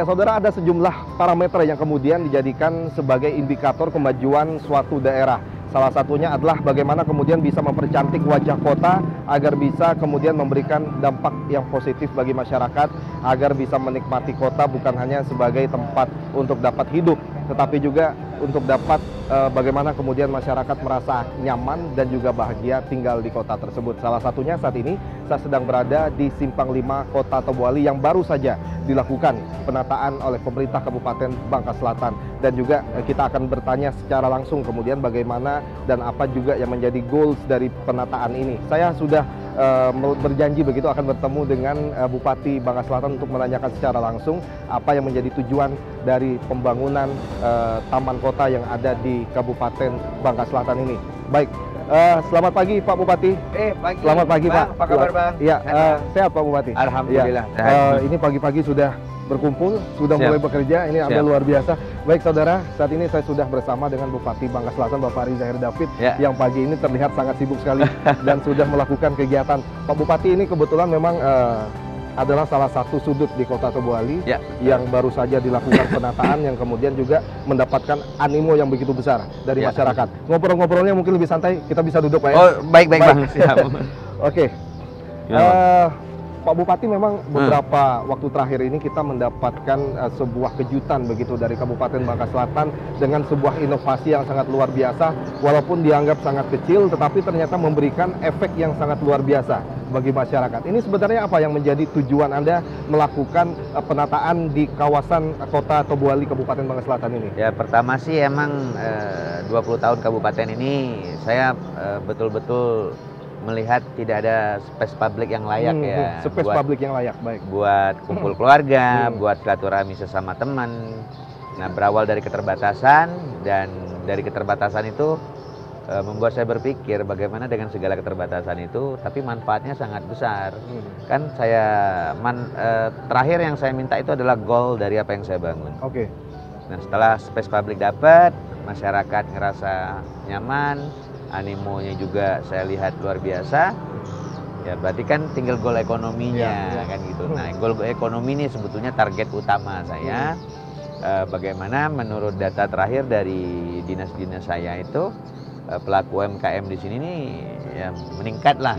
Ya, saudara, ada sejumlah parameter yang kemudian dijadikan sebagai indikator kemajuan suatu daerah. Salah satunya adalah bagaimana kemudian bisa mempercantik wajah kota agar bisa kemudian memberikan dampak yang positif bagi masyarakat, agar bisa menikmati kota bukan hanya sebagai tempat untuk dapat hidup, tetapi juga untuk dapat bagaimana kemudian masyarakat merasa nyaman dan juga bahagia tinggal di kota tersebut. Salah satunya saat ini saya sedang berada di Simpang 5 Kota Tobuali yang baru saja dilakukan penataan oleh pemerintah Kabupaten Bangka Selatan, dan juga kita akan bertanya secara langsung kemudian bagaimana dan apa juga yang menjadi goals dari penataan ini. Saya sudah berjanji begitu akan bertemu dengan Bupati Bangka Selatan untuk menanyakan secara langsung apa yang menjadi tujuan dari pembangunan taman kota yang ada di Kabupaten Bangka Selatan ini. Baik, selamat pagi Pak Bupati. Pagi. Selamat pagi Bang, Pak. Apa kabar Bang? Iya, sehat Pak Bupati. Alhamdulillah. Ya, ini pagi-pagi sudah berkumpul, sudah mulai bekerja, ini ada luar biasa. Baik saudara, saat ini saya sudah bersama dengan Bupati Bangka Selatan Bapak Riza Heri David yang pagi ini terlihat sangat sibuk sekali dan sudah melakukan kegiatan. Pak Bupati ini kebetulan memang adalah salah satu sudut di Kota Tobuali yang baru saja dilakukan penataan yang kemudian juga mendapatkan animo yang begitu besar dari masyarakat. Ngobrol-ngobrolnya mungkin lebih santai, kita bisa duduk Pak ya? Oh, baik Bang. Siap. Oke. Pak Bupati, memang beberapa waktu terakhir ini kita mendapatkan sebuah kejutan begitu dari Kabupaten Bangka Selatan dengan sebuah inovasi yang sangat luar biasa, walaupun dianggap sangat kecil, tetapi ternyata memberikan efek yang sangat luar biasa bagi masyarakat. Ini sebenarnya apa yang menjadi tujuan Anda melakukan penataan di kawasan Kota Tobuali Kabupaten Bangka Selatan ini? Ya, pertama sih emang 20 tahun kabupaten ini saya betul-betul melihat tidak ada space publik yang layak space publik yang layak, baik. Buat kumpul keluarga, buat silaturahmi sesama teman. Nah, berawal dari keterbatasan, dan dari keterbatasan itu membuat saya berpikir bagaimana dengan segala keterbatasan itu, tapi manfaatnya sangat besar. Kan terakhir yang saya minta itu adalah goal dari apa yang saya bangun. Oke. Nah, setelah space publik dapat, masyarakat ngerasa nyaman, animonya juga saya lihat luar biasa, ya berarti kan tinggal goal ekonominya kan gitu. Nah, goal ekonomi ini sebetulnya target utama saya. Bagaimana menurut data terakhir dari dinas-dinas saya itu, pelaku UMKM di sini nih ya meningkat lah,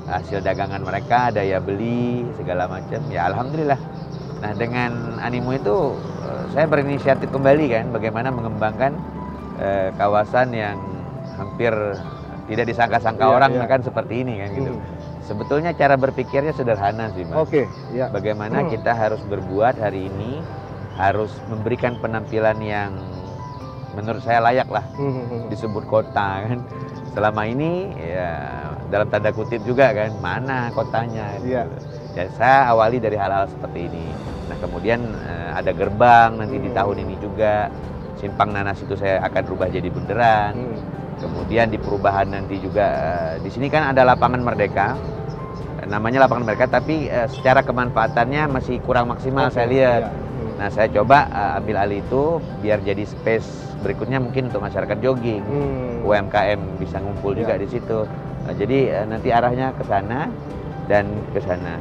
hasil dagangan mereka, daya beli segala macam, ya alhamdulillah. Nah, dengan animo itu saya berinisiatif kembali kan, bagaimana mengembangkan kawasan yang hampir tidak disangka-sangka orang kan seperti ini kan gitu. Sebetulnya cara berpikirnya sederhana sih Mas. Bagaimana kita harus berbuat hari ini, harus memberikan penampilan yang menurut saya layak lah disebut kota kan. Selama ini ya dalam tanda kutip juga kan, mana kotanya gitu. Ya, saya awali dari hal-hal seperti ini. Nah, kemudian ada gerbang nanti di tahun ini juga. Simpang Nanas itu saya akan rubah jadi bundaran. Kemudian di perubahan nanti juga di sini kan ada lapangan Merdeka, namanya lapangan Merdeka, tapi secara kemanfaatannya masih kurang maksimal saya lihat. Nah, saya coba ambil alih itu biar jadi space berikutnya mungkin untuk masyarakat jogging, UMKM bisa ngumpul juga di situ. Nah, jadi nanti arahnya ke sana dan ke sana.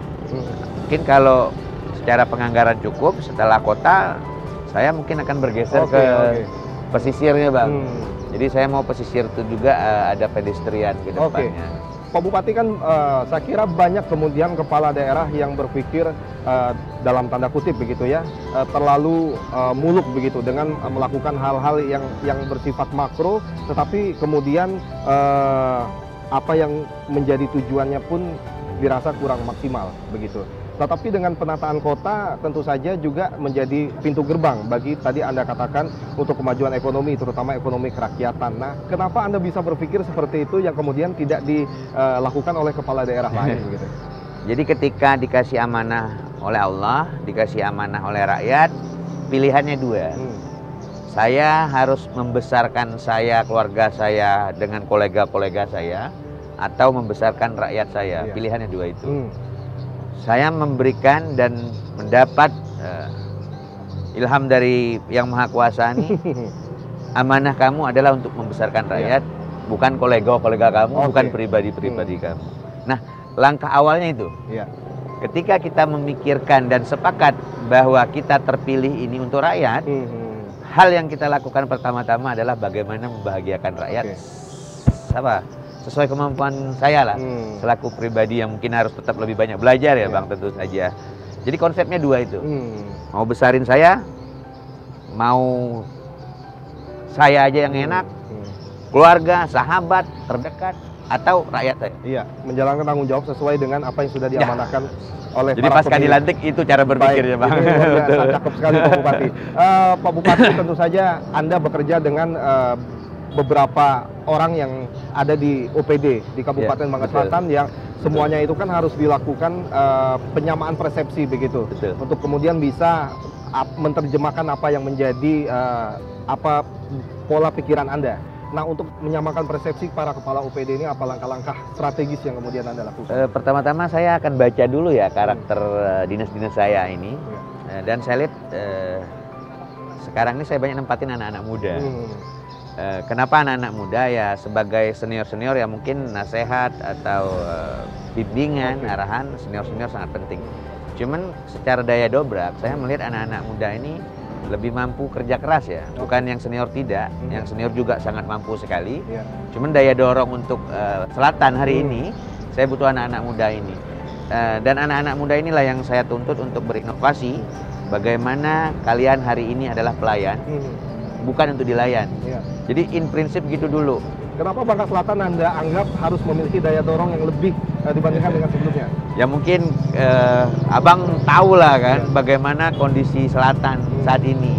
Mungkin kalau secara penganggaran cukup, setelah kota saya mungkin akan bergeser ke pesisirnya Bang. Jadi saya mau pesisir itu juga ada pedestrian ke depannya. Pak Bupati, kan saya kira banyak kemudian kepala daerah yang berpikir dalam tanda kutip begitu ya, terlalu muluk begitu dengan melakukan hal-hal yang bersifat makro, tetapi kemudian apa yang menjadi tujuannya pun dirasa kurang maksimal begitu. Tetapi dengan penataan kota tentu saja juga menjadi pintu gerbang bagi tadi Anda katakan untuk kemajuan ekonomi, terutama ekonomi kerakyatan. Nah, kenapa Anda bisa berpikir seperti itu yang kemudian tidak dilakukan oleh kepala daerah lain begitu? Jadi ketika dikasih amanah oleh Allah, dikasih amanah oleh rakyat, pilihannya dua. Saya harus membesarkan keluarga saya dengan kolega-kolega saya, atau membesarkan rakyat saya. Pilihannya dua itu. Saya memberikan dan mendapat ilham dari Yang Maha Kuasa nih. Amanah kamu adalah untuk membesarkan rakyat, bukan kolega-kolega kamu, bukan pribadi-pribadi kamu. Nah, langkah awalnya itu. Ketika kita memikirkan dan sepakat bahwa kita terpilih ini untuk rakyat, hal yang kita lakukan pertama-tama adalah bagaimana membahagiakan rakyat. Sesuai kemampuan saya lah, selaku pribadi yang mungkin harus tetap lebih banyak belajar ya Bang, tentu saja. Jadi konsepnya dua itu, mau besarin saya, mau saya aja yang enak, keluarga, sahabat, terdekat, atau rakyat saya. Iya, menjalankan tanggung jawab sesuai dengan apa yang sudah diamanahkan oleh jadi pasca dilantik itu cara berpikirnya Bang. Ini luar biasa, cakep sekali Pak Bupati. Pak Bupati, tentu saja Anda bekerja dengan beberapa orang yang ada di OPD di Kabupaten Bangka Selatan yang semuanya itu kan harus dilakukan penyamaan persepsi begitu. Betul. Untuk kemudian bisa menerjemahkan apa yang menjadi apa pola pikiran Anda. Nah, untuk menyamakan persepsi para kepala OPD ini, apa langkah-langkah strategis yang kemudian Anda lakukan? Pertama-tama saya akan baca dulu ya karakter dinas-dinas saya ini. Dan saya lihat sekarang ini saya banyak nempatin anak-anak muda. Kenapa anak-anak muda? Ya sebagai senior-senior ya mungkin nasihat atau bimbingan, arahan senior-senior sangat penting. Cuman secara daya dobrak, saya melihat anak-anak muda ini lebih mampu kerja keras ya, bukan yang senior tidak, yang senior juga sangat mampu sekali. Cuman daya dorong untuk selatan hari ini, saya butuh anak-anak muda ini. Dan anak-anak muda inilah yang saya tuntut untuk berinovasi. Bagaimana kalian hari ini adalah pelayan, bukan untuk dilayan. Jadi in prinsip gitu dulu. Kenapa Bangka Selatan Anda anggap harus memiliki daya dorong yang lebih dibandingkan dengan sebelumnya? Ya mungkin Abang tahu lah kan bagaimana kondisi selatan saat ini.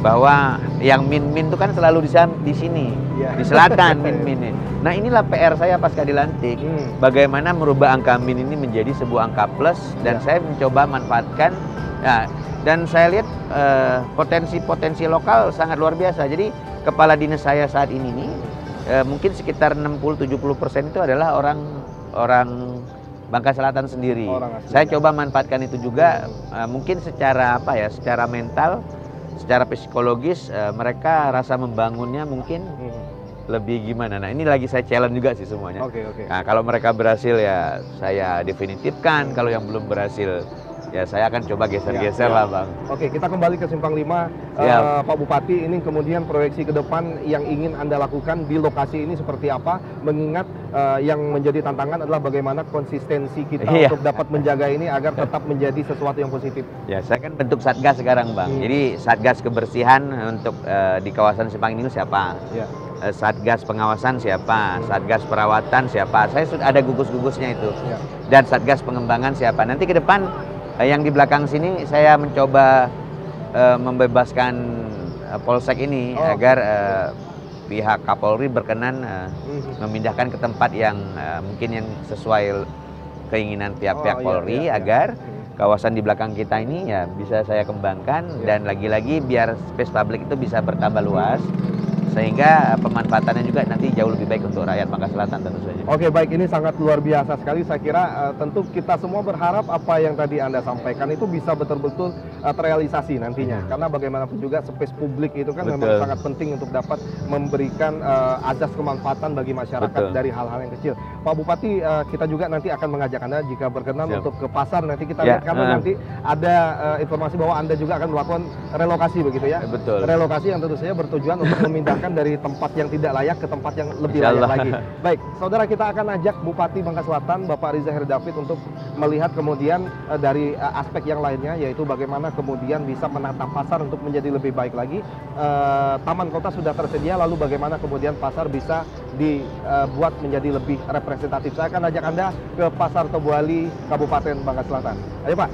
Bahwa yang min-min itu kan selalu di sini, di selatan min-min. Nah inilah PR saya pasca dilantik. Bagaimana merubah angka min ini menjadi sebuah angka plus. Dan saya mencoba manfaatkan. Ya, dan saya lihat potensi-potensi lokal sangat luar biasa. Jadi kepala dinas saya saat ini nih, mungkin sekitar 60-70% itu adalah orang Bangka Selatan sendiri. Saya coba manfaatkan itu juga, mungkin secara apa ya, secara mental, secara psikologis mereka rasa membangunnya mungkin lebih gimana. Nah ini lagi saya challenge juga sih semuanya. Nah kalau mereka berhasil ya saya definitifkan, kalau yang belum berhasil ya saya akan coba geser-geser lah Bang. Oke, kita kembali ke Simpang 5. Pak Bupati, ini kemudian proyeksi ke depan yang ingin Anda lakukan di lokasi ini seperti apa? Mengingat yang menjadi tantangan adalah bagaimana konsistensi kita untuk dapat menjaga ini agar tetap menjadi sesuatu yang positif. Ya, saya kan bentuk satgas sekarang Bang. Jadi satgas kebersihan untuk di kawasan Simpang ini siapa? Satgas pengawasan siapa? Satgas perawatan siapa? Saya sudah ada gugus-gugusnya itu. Dan satgas pengembangan siapa? Nanti ke depan yang di belakang sini saya mencoba membebaskan polsek ini agar pihak Kapolri berkenan memindahkan ke tempat yang mungkin yang sesuai keinginan pihak-pihak Polri agar kawasan di belakang kita ini ya bisa saya kembangkan dan lagi-lagi biar space public itu bisa bertambah luas. Sehingga pemanfaatannya juga nanti jauh lebih baik untuk rakyat Bangka Selatan tentu saja. Oke, baik, ini sangat luar biasa sekali. Saya kira tentu kita semua berharap apa yang tadi Anda sampaikan itu bisa betul-betul terrealisasi nantinya. Karena bagaimanapun juga space publik itu kan memang sangat penting untuk dapat memberikan azas kemanfaatan bagi masyarakat dari hal-hal yang kecil. Pak Bupati, kita juga nanti akan mengajak Anda jika berkenan untuk ke pasar. Nanti kita lihat karena nanti ada informasi bahwa Anda juga akan melakukan relokasi begitu ya. Relokasi yang tentu saja bertujuan untuk memindahkan dari tempat yang tidak layak ke tempat yang lebih layak lagi. Baik, saudara, kita akan ajak Bupati Bangka Selatan, Bapak Riza Heri David, untuk melihat kemudian dari aspek yang lainnya, yaitu bagaimana kemudian bisa menata pasar untuk menjadi lebih baik lagi. Taman kota sudah tersedia, lalu bagaimana kemudian pasar bisa dibuat menjadi lebih representatif. Saya akan ajak Anda ke Pasar Tobuali, Kabupaten Bangka Selatan. Ayo Pak.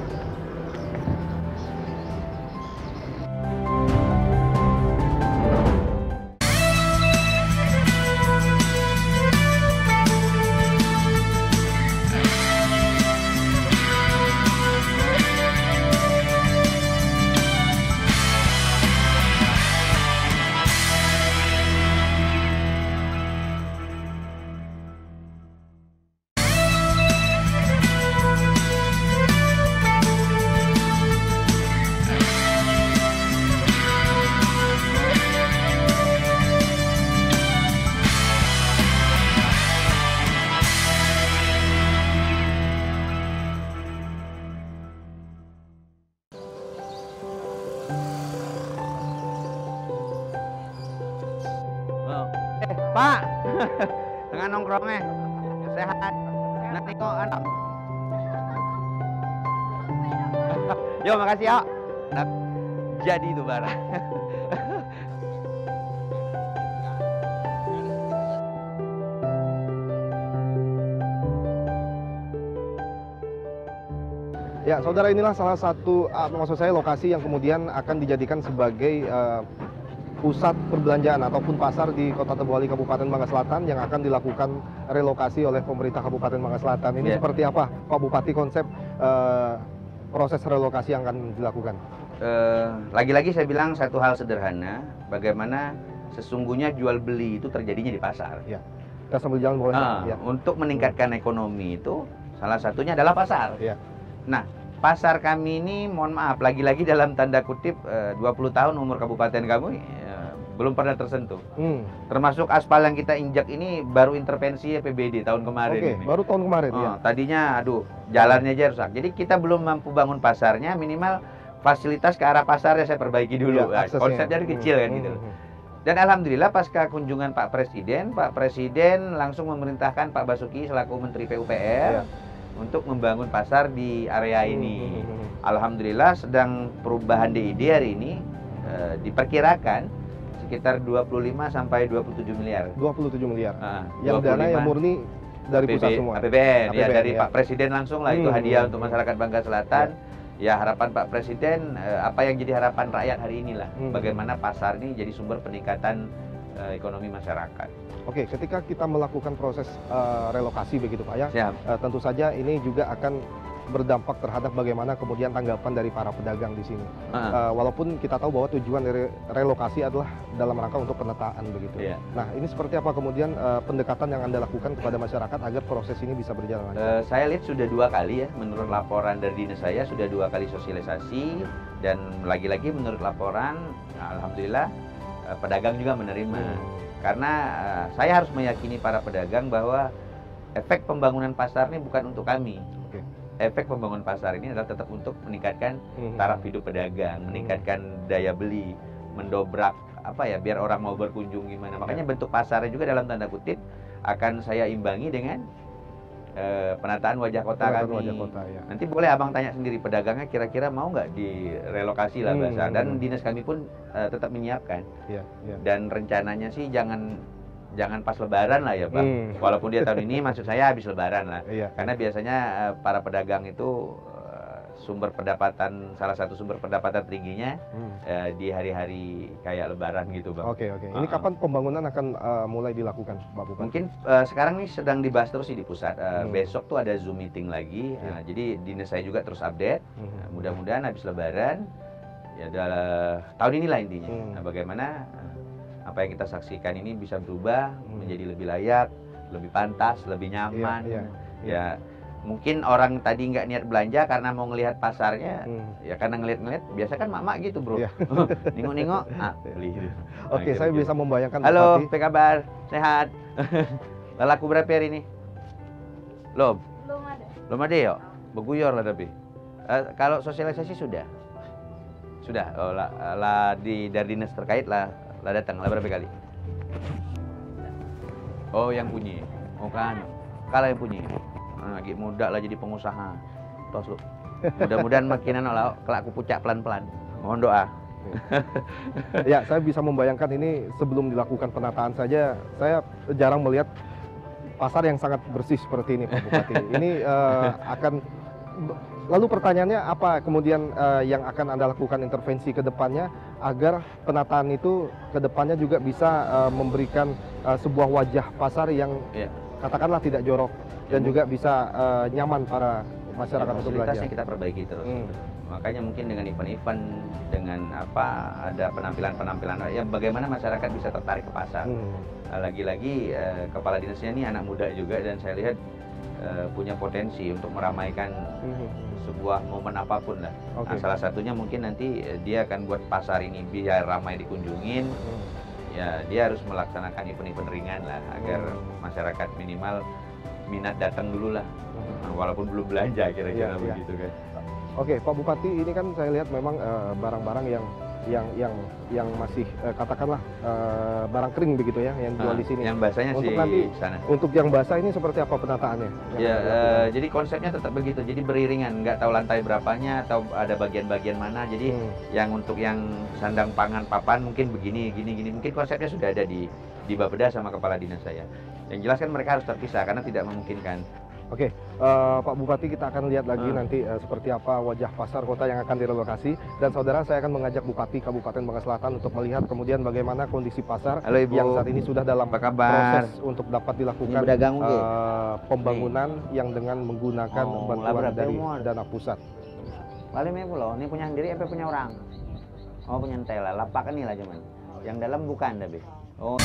Pak, dengan nongkrongnya sehat. Nanti kok anak. Yo, makasih ya. Jadi itu barang. Ya, saudara, inilah salah satu, maksud saya lokasi yang kemudian akan dijadikan sebagai pusat perbelanjaan ataupun pasar di Kota Tebu Ali, Kabupaten Bangka Selatan yang akan dilakukan relokasi oleh pemerintah Kabupaten Bangka Selatan. Ini seperti apa, Pak Bupati, konsep proses relokasi yang akan dilakukan? Lagi-lagi saya bilang satu hal sederhana, bagaimana sesungguhnya jual beli itu terjadinya di pasar. Ya, kita sambil jalan boleh. Ya. Untuk meningkatkan ekonomi itu salah satunya adalah pasar. Ya. Nah, pasar kami ini, mohon maaf, lagi-lagi dalam tanda kutip 20 tahun umur kabupaten kami belum pernah tersentuh. Termasuk aspal yang kita injak ini baru intervensi APBD tahun kemarin. Oke, ini. baru tahun kemarin ya. Tadinya aduh, jalannya aja rusak. Jadi kita belum mampu bangun pasarnya, minimal fasilitas ke arah pasarnya saya perbaiki dulu. Ya, konsepnya dari kecil kan gitu. Dan alhamdulillah pasca kunjungan Pak Presiden langsung memerintahkan Pak Basuki selaku Menteri PUPR untuk membangun pasar di area ini. Alhamdulillah sedang perubahan DID hari ini diperkirakan sekitar 25 sampai 27 miliar. 27 miliar. Yang 25, dana yang murni dari pusat semua. APBN ya, dari ya. Pak Presiden langsung lah, itu hadiah untuk masyarakat Bangka Selatan. Ya, harapan Pak Presiden, apa yang jadi harapan rakyat hari inilah, bagaimana pasar ini jadi sumber peningkatan ekonomi masyarakat. Oke, ketika kita melakukan proses relokasi begitu Pak ya, tentu saja ini juga akan berdampak terhadap bagaimana kemudian tanggapan dari para pedagang di sini. Walaupun kita tahu bahwa tujuan dari relokasi adalah dalam rangka untuk penataan begitu. Nah, ini seperti apa kemudian pendekatan yang Anda lakukan kepada masyarakat agar proses ini bisa berjalan lancar? Saya lihat sudah 2 kali ya, menurut laporan dari dinas saya sudah 2 kali sosialisasi, dan lagi-lagi menurut laporan, alhamdulillah pedagang juga menerima. Karena saya harus meyakini para pedagang bahwa efek pembangunan pasar ini bukan untuk kami. Efek pembangunan pasar ini adalah tetap untuk meningkatkan taraf hidup pedagang, meningkatkan daya beli, mendobrak biar orang mau berkunjung gimana. Makanya bentuk pasarnya juga dalam tanda kutip akan saya imbangi dengan penataan wajah kota kami. Nanti boleh abang tanya sendiri pedagangnya kira-kira mau nggak direlokasi lah bahasa. Dan dinas kami pun tetap menyiapkan. Dan rencananya sih jangan pas lebaran lah ya Bang. Walaupun dia tahun ini maksud saya habis lebaran lah. Karena biasanya para pedagang itu salah satu sumber pendapatan tingginya di hari-hari kayak lebaran gitu Bang. Oke. Ini kapan pembangunan akan mulai dilakukan Pak Bupati? Mungkin sekarang nih sedang dibahas terus di pusat. Besok tuh ada Zoom meeting lagi. Jadi dinas saya juga terus update. Mudah-mudahan habis lebaran ya tahun inilah intinya. Bagaimana apa yang kita saksikan ini bisa berubah menjadi lebih layak, lebih pantas, lebih nyaman. Ya, mungkin orang tadi nggak niat belanja karena mau ngelihat pasarnya, ya karena ngelihat biasa kan mak-mak gitu bro. Nengok-nengok, beli. Oke, saya bisa membayangkan. Halo, apa kabar? Sehat? Laku berapa hari ini? Belum ada ya? Beguyor lah tapi. Kalau sosialisasi sudah. Oh, dari dinas terkait lah datang berapa kali? Oh, yang punya. Oh kan, kalau yang punya. Lagi muda lah jadi pengusaha. Tos lu. Mudah-mudahan makin lah kelak aku pucak pelan-pelan. Mohon doa. Ya, saya bisa membayangkan ini sebelum dilakukan penataan saja, saya jarang melihat pasar yang sangat bersih seperti ini Pak Bupati. Ini lalu pertanyaannya apa kemudian yang akan Anda lakukan intervensi ke depannya agar penataan itu ke depannya juga bisa memberikan sebuah wajah pasar yang katakanlah tidak jorok dan juga bisa nyaman para masyarakat untuk belanja. Fasilitasnya kita perbaiki terus. Makanya mungkin dengan event-event, dengan ada penampilan-penampilan ya bagaimana masyarakat bisa tertarik ke pasar. Lagi-lagi kepala dinasnya ini anak muda juga dan saya lihat punya potensi untuk meramaikan sebuah momen apapun lah. Nah, salah satunya mungkin nanti dia akan buat pasar ini biar ramai dikunjungin. Ya, dia harus melaksanakan event-event ringan lah agar masyarakat minimal minat datang dulu lah. Walaupun belum belanja kira-kira begitu kan. Oke, Pak Bupati, ini kan saya lihat memang barang-barang yang yang masih katakanlah barang kering begitu ya yang jual di sini. Yang basahnya untuk sih nanti sana. Untuk yang basah ini seperti apa penataannya? Ya, jadi konsepnya tetap begitu. Jadi beriringan, nggak tahu lantai berapanya atau ada bagian-bagian mana. Jadi yang untuk yang sandang pangan papan mungkin begini, gini. Mungkin konsepnya sudah ada di Bapeda sama kepala dinas saya. Yang jelas kan mereka harus terpisah karena tidak memungkinkan. Oke, Pak Bupati, kita akan lihat lagi nanti seperti apa wajah pasar kota yang akan direlokasi. Dan saudara, saya akan mengajak Bupati Kabupaten Bangka Selatan untuk melihat kemudian bagaimana kondisi pasar. Halo, Ibu. Yang saat ini sudah dalam proses untuk dapat dilakukan pembangunan yang dengan menggunakan bantuan dari dana pusat. Paling ini punya sendiri apa punya orang? Oh, punya tela, lapak ini lah cuman. Yang dalam bukan tapi. Oh.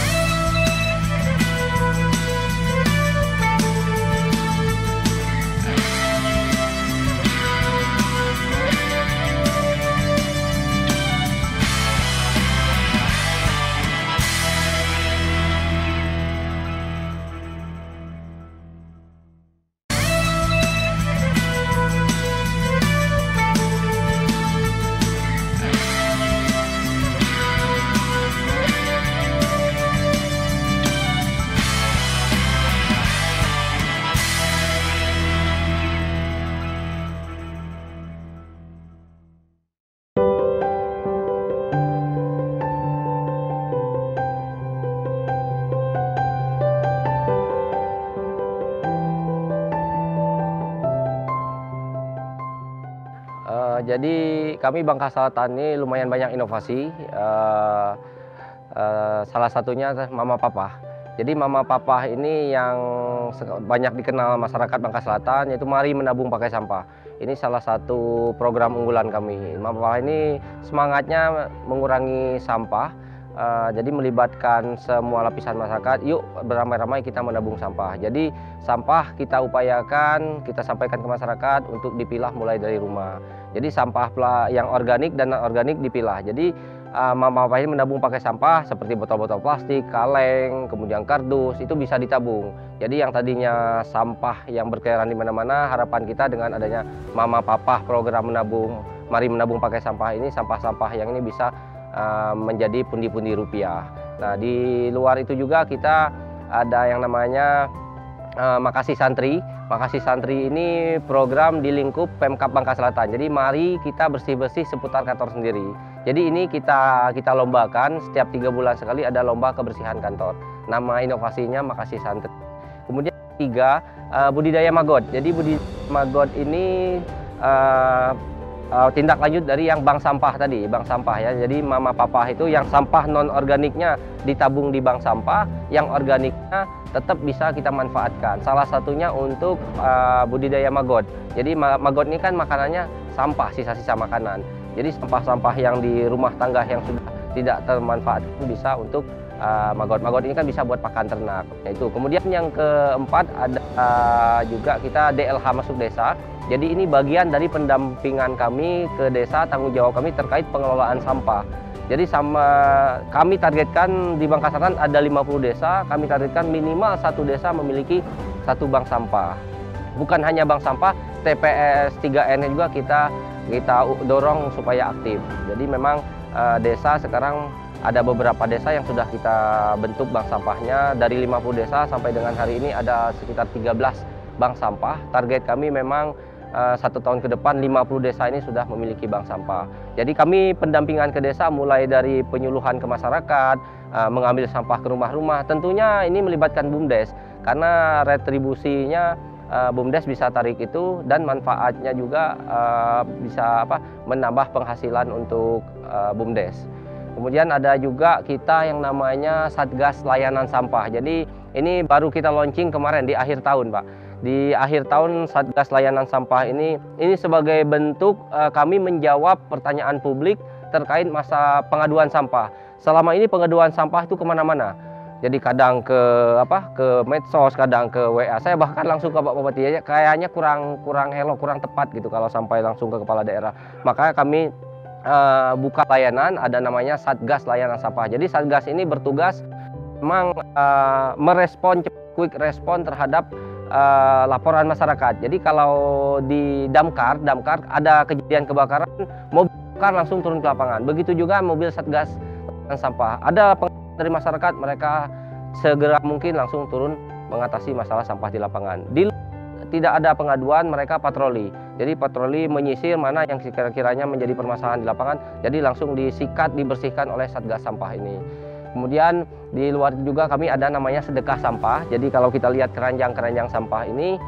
Jadi kami Bangka Selatan ini lumayan banyak inovasi, salah satunya Mama Papa. Jadi Mama Papa ini yang banyak dikenal masyarakat Bangka Selatan, yaitu mari menabung pakai sampah. Ini salah satu program unggulan kami. Mama Papa ini semangatnya mengurangi sampah, jadi melibatkan semua lapisan masyarakat, yuk beramai-ramai kita menabung sampah. Jadi sampah kita upayakan, kita sampaikan ke masyarakat untuk dipilah mulai dari rumah. Jadi sampah yang organik dan non-organik dipilah. Jadi Mama Papa ini menabung pakai sampah seperti botol-botol plastik, kaleng, kemudian kardus, itu bisa ditabung. Jadi yang tadinya sampah yang berkeliaran di mana-mana, harapan kita dengan adanya Mama Papa program menabung, mari menabung pakai sampah ini, sampah-sampah yang ini bisa menjadi pundi-pundi rupiah. Nah, di luar itu juga kita ada yang namanya Makasih Santri. Makasih Santri ini program di lingkup Pemkab Bangka Selatan. Jadi mari kita bersih-bersih seputar kantor sendiri. Jadi ini kita lombakan, setiap 3 bulan sekali ada lomba kebersihan kantor. Nama inovasinya Makasih Santri. Kemudian ketiga, budidaya maggot. Jadi budidaya maggot ini tindak lanjut dari yang bank sampah tadi, bank sampah ya. Jadi Mama Papa itu yang sampah non organiknya ditabung di bank sampah, yang organiknya tetap bisa kita manfaatkan. Salah satunya untuk budidaya maggot. Jadi maggot ini kan makanannya sampah, sisa-sisa makanan. Jadi sampah-sampah yang di rumah tangga yang sudah tidak termanfaatkan bisa untuk maggot. Maggot ini kan bisa buat pakan ternak. Itu. Kemudian yang keempat ada juga kita DLH masuk desa. Jadi ini bagian dari pendampingan kami ke desa, tanggung jawab kami terkait pengelolaan sampah. Jadi kami targetkan di Bangka Selatan ada 50 desa, kami targetkan minimal satu desa memiliki satu bank sampah. Bukan hanya bank sampah, TPS 3N juga kita dorong supaya aktif. Jadi memang desa sekarang ada beberapa desa yang sudah kita bentuk bank sampahnya. Dari 50 desa sampai dengan hari ini ada sekitar 13 bank sampah. Target kami memang 1 tahun ke depan 50 desa ini sudah memiliki bank sampah. Jadi kami pendampingan ke desa mulai dari penyuluhan ke masyarakat, mengambil sampah ke rumah-rumah. Tentunya ini melibatkan BUMDes karena retribusinya BUMDes bisa tarik itu dan manfaatnya juga bisa menambah penghasilan untuk BUMDes. Kemudian ada juga kita yang namanya Satgas Layanan Sampah. Jadi ini baru kita launching kemarin di akhir tahun, Pak. Di akhir tahun Satgas Layanan Sampah ini sebagai bentuk kami menjawab pertanyaan publik terkait masa pengaduan sampah. Selama ini pengaduan sampah itu kemana-mana. Jadi kadang ke medsos, kadang ke WA. Saya bahkan langsung ke Pak Bupati, kayaknya kurang elok, kurang tepat gitu kalau sampai langsung ke kepala daerah. Makanya kami buka layanan, ada namanya Satgas Layanan Sampah. Jadi Satgas ini bertugas memang merespon, quick respon terhadap laporan masyarakat. Jadi kalau di damkar ada kejadian kebakaran, mobil bongkar langsung turun ke lapangan. Begitu juga mobil Satgas sampah. Ada dari masyarakat, mereka segera mungkin langsung turun mengatasi masalah sampah di lapangan. Tidak ada pengaduan, mereka patroli. Jadi patroli menyisir mana yang kira-kiranya menjadi permasalahan di lapangan, jadi langsung disikat, dibersihkan oleh Satgas sampah ini. Kemudian di luar juga kami ada namanya sedekah sampah. Jadi kalau kita lihat keranjang-keranjang sampah ini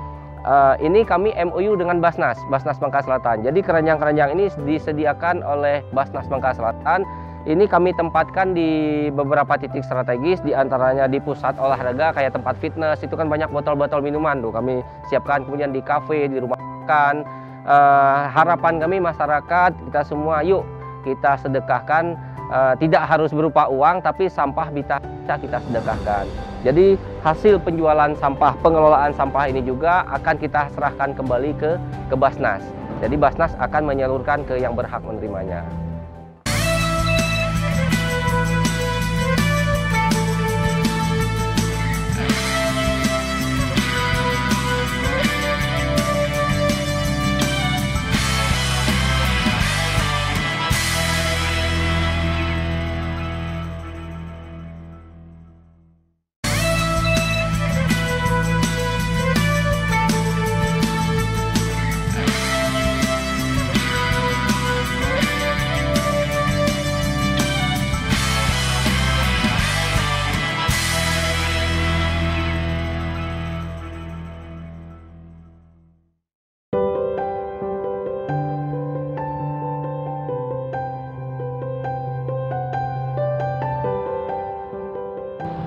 kami MOU dengan Basnas Bangka Selatan. Jadi keranjang-keranjang ini disediakan oleh Basnas Bangka Selatan. Ini kami tempatkan di beberapa titik strategis, diantaranya di pusat olahraga kayak tempat fitness, itu kan banyak botol-botol minuman tuh kami siapkan, kemudian di kafe, di rumah makan. Harapan kami masyarakat, kita semua yuk kita sedekahkan, tidak harus berupa uang, tapi sampah bisa kita sedekahkan. Jadi hasil penjualan sampah, pengelolaan sampah ini juga akan kita serahkan kembali ke Basnas. Jadi Basnas akan menyalurkan ke yang berhak menerimanya.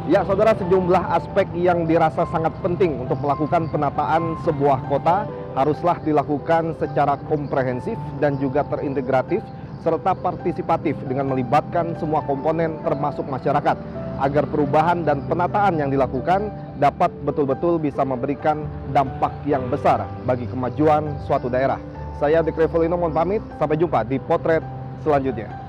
Ya, saudara, sejumlah aspek yang dirasa sangat penting untuk melakukan penataan sebuah kota haruslah dilakukan secara komprehensif dan juga terintegratif serta partisipatif dengan melibatkan semua komponen termasuk masyarakat agar perubahan dan penataan yang dilakukan dapat betul-betul bisa memberikan dampak yang besar bagi kemajuan suatu daerah. Saya Dik Revolino mohon pamit, sampai jumpa di potret selanjutnya.